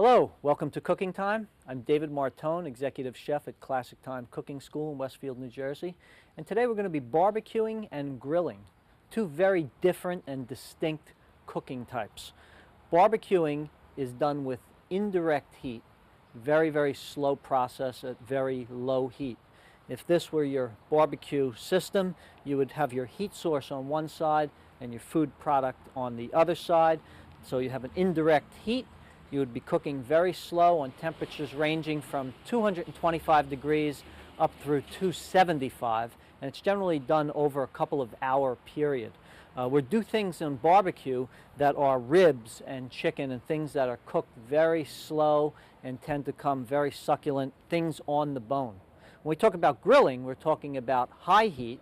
Hello, welcome to Cooking Time. I'm David Martone, Executive Chef at Classic Time Cooking School in Westfield, New Jersey. And today we're going to be barbecuing and grilling, two very different and distinct cooking types. Barbecuing is done with indirect heat, very slow process at very low heat. If this were your barbecue system, you would have your heat source on one side and your food product on the other side. So you have an indirect heat. You would be cooking very slow on temperatures ranging from 225 degrees up through 275, and it's generally done over a couple of hour period. We do things in barbecue that are ribs and chicken and things that are cooked very slow and tend to come very succulent, things on the bone. When we talk about grilling, we're talking about high heat,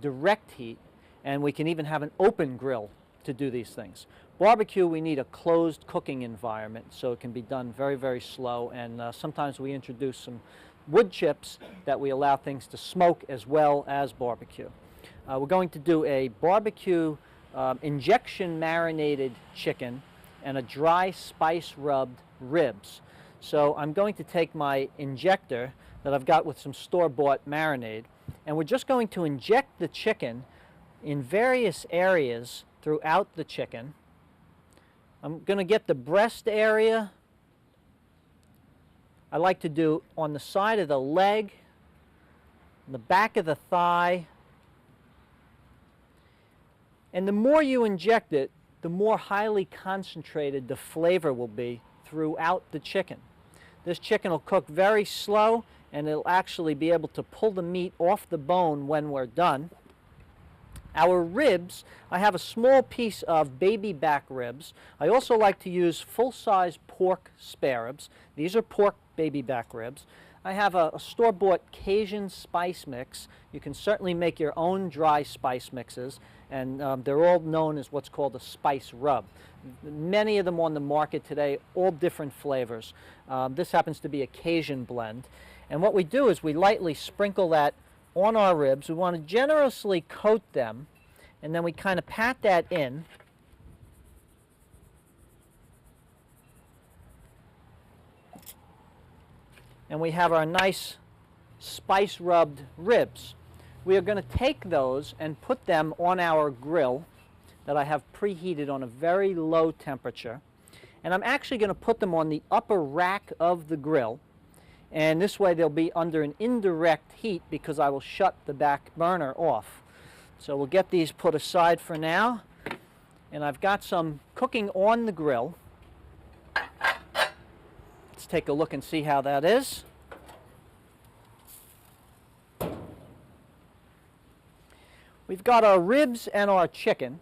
direct heat, and we can even have an open grill to do these things. Barbecue, we need a closed cooking environment, so it can be done very slow, and sometimes we introduce some wood chips that we allow things to smoke as well as barbecue. We're going to do a barbecue injection marinated chicken and a dry spice rubbed ribs. So I'm going to take my injector that I've got with some store-bought marinade, and we're just going to inject the chicken in various areas throughout the chicken. I'm going to get the breast area. I like to do on the side of the leg, the back of the thigh. And the more you inject it, the more highly concentrated the flavor will be throughout the chicken. This chicken will cook very slow, and it'll actually be able to pull the meat off the bone when we're done. Our ribs, I have a small piece of baby back ribs. I also like to use full-size pork spare ribs. These are pork baby back ribs. I have a store-bought Cajun spice mix. You can certainly make your own dry spice mixes, and they're all known as what's called a spice rub. Many of them on the market today, all different flavors. This happens to be a Cajun blend. And what we do is we lightly sprinkle that on our ribs. We want to generously coat them, and then we kind of pat that in. And we have our nice spice rubbed ribs. We are going to take those and put them on our grill that I have preheated on a very low temperature. And I'm actually going to put them on the upper rack of the grill. And this way they'll be under an indirect heat because I will shut the back burner off. So we'll get these put aside for now. And I've got some cooking on the grill. Let's take a look and see how that is. We've got our ribs and our chicken,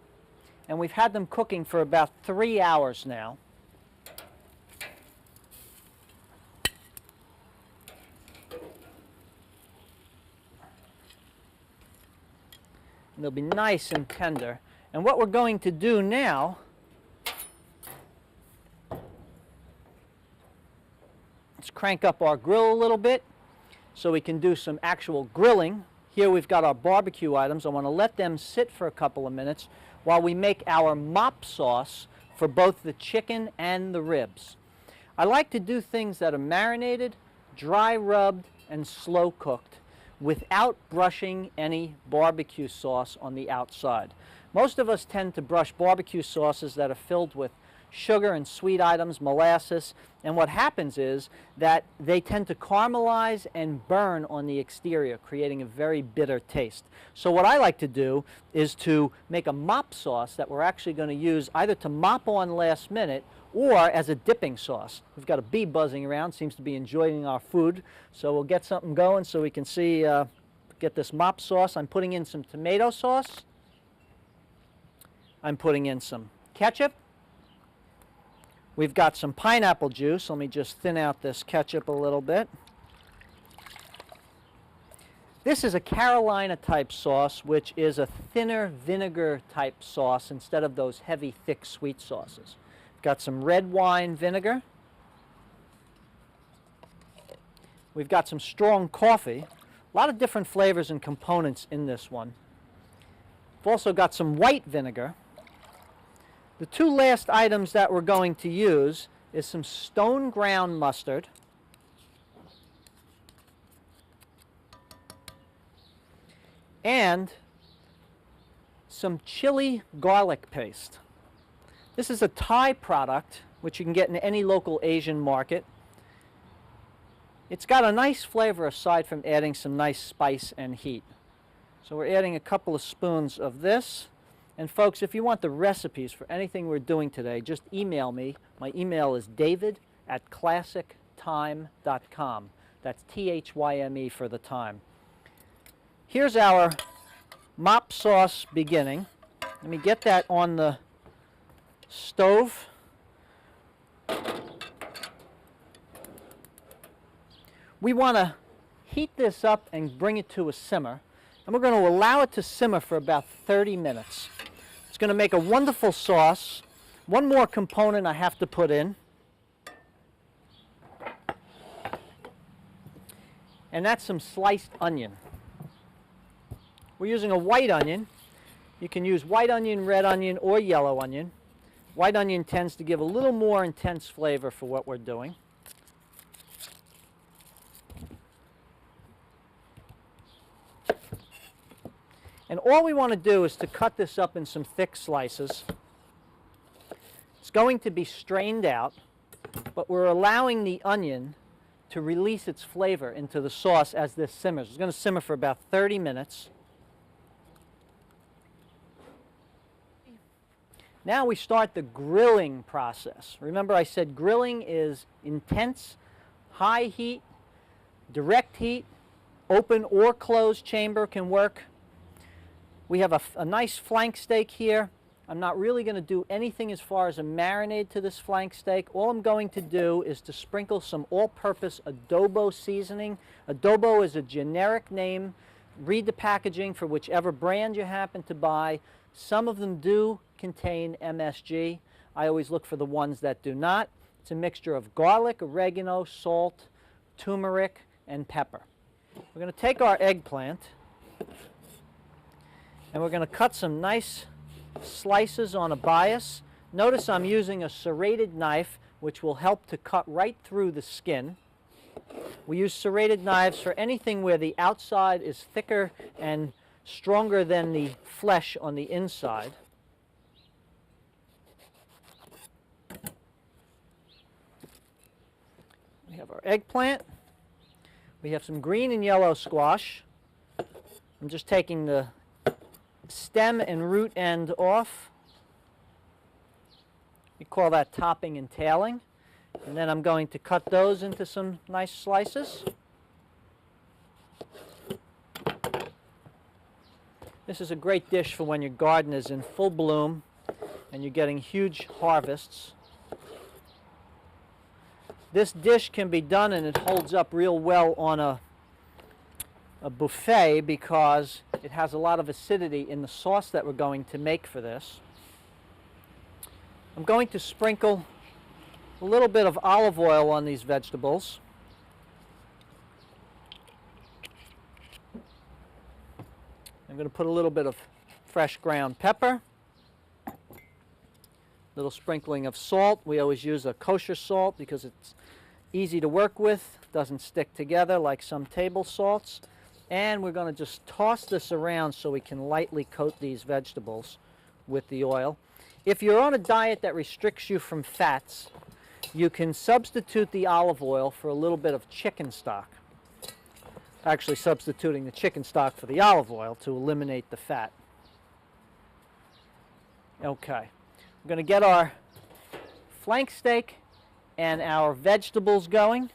and we've had them cooking for about 3 hours now. And they'll be nice and tender. And what we're going to do now, let's crank up our grill a little bit so we can do some actual grilling. Here we've got our barbecue items. I want to let them sit for a couple of minutes while we make our mop sauce for both the chicken and the ribs. I like to do things that are marinated, dry rubbed, and slow cooked without brushing any barbecue sauce on the outside. Most of us tend to brush barbecue sauces that are filled with sugar and sweet items, molasses, and what happens is that they tend to caramelize and burn on the exterior, creating a very bitter taste. So what I like to do is to make a mop sauce that we're actually going to use either to mop on last minute or as a dipping sauce. We've got a bee buzzing around, seems to be enjoying our food, so we'll get something going so we can see, get this mop sauce. I'm putting in some tomato sauce. I'm putting in some ketchup. We've got some pineapple juice. Let me just thin out this ketchup a little bit. This is a Carolina type sauce, which is a thinner vinegar type sauce instead of those heavy, thick, sweet sauces. Got some red wine vinegar. We've got some strong coffee. A lot of different flavors and components in this one. We've also got some white vinegar. The two last items that we're going to use is some stone ground mustard, and some chili garlic paste. This is a Thai product which you can get in any local Asian market. It's got a nice flavor aside from adding some nice spice and heat. So we're adding a couple of spoons of this. And folks, if you want the recipes for anything we're doing today, just email me. My email is david@classicthyme.com. That's Thyme for the Thyme. Here's our mop sauce beginning. Let me get that on the stove. We want to heat this up and bring it to a simmer, and we're going to allow it to simmer for about 30 minutes. It's going to make a wonderful sauce. One more component I have to put in, and that's some sliced onion. We're using a white onion. You can use white onion, red onion, or yellow onion. White onion tends to give a little more intense flavor for what we're doing. And all we want to do is to cut this up in some thick slices. It's going to be strained out, but we're allowing the onion to release its flavor into the sauce as this simmers. It's going to simmer for about 30 minutes. Now we start the grilling process. Remember I said grilling is intense, high heat, direct heat, open or closed chamber can work. We have a nice flank steak here. I'm not really going to do anything as far as a marinade to this flank steak. All I'm going to do is to sprinkle some all-purpose adobo seasoning. Adobo is a generic name. Read the packaging for whichever brand you happen to buy. Some of them do contain MSG. I always look for the ones that do not. It's a mixture of garlic, oregano, salt, turmeric, and pepper. We're going to take our eggplant and we're going to cut some nice slices on a bias. Notice I'm using a serrated knife, which will help to cut right through the skin. We use serrated knives for anything where the outside is thicker and stronger than the flesh on the inside. We have our eggplant. We have some green and yellow squash. I'm just taking the stem and root end off. We call that topping and tailing. And then I'm going to cut those into some nice slices. This is a great dish for when your garden is in full bloom and you're getting huge harvests. This dish can be done and it holds up real well on a buffet because it has a lot of acidity in the sauce that we're going to make for this. I'm going to sprinkle a little bit of olive oil on these vegetables. I'm going to put a little bit of fresh ground pepper, a little sprinkling of salt. We always use a kosher salt because it's easy to work with, doesn't stick together like some table salts. And we're going to just toss this around so we can lightly coat these vegetables with the oil. If you're on a diet that restricts you from fats, you can substitute the olive oil for a little bit of chicken stock. Actually substituting the chicken stock for the olive oil to eliminate the fat. Okay, we're going to get our flank steak and our vegetables going.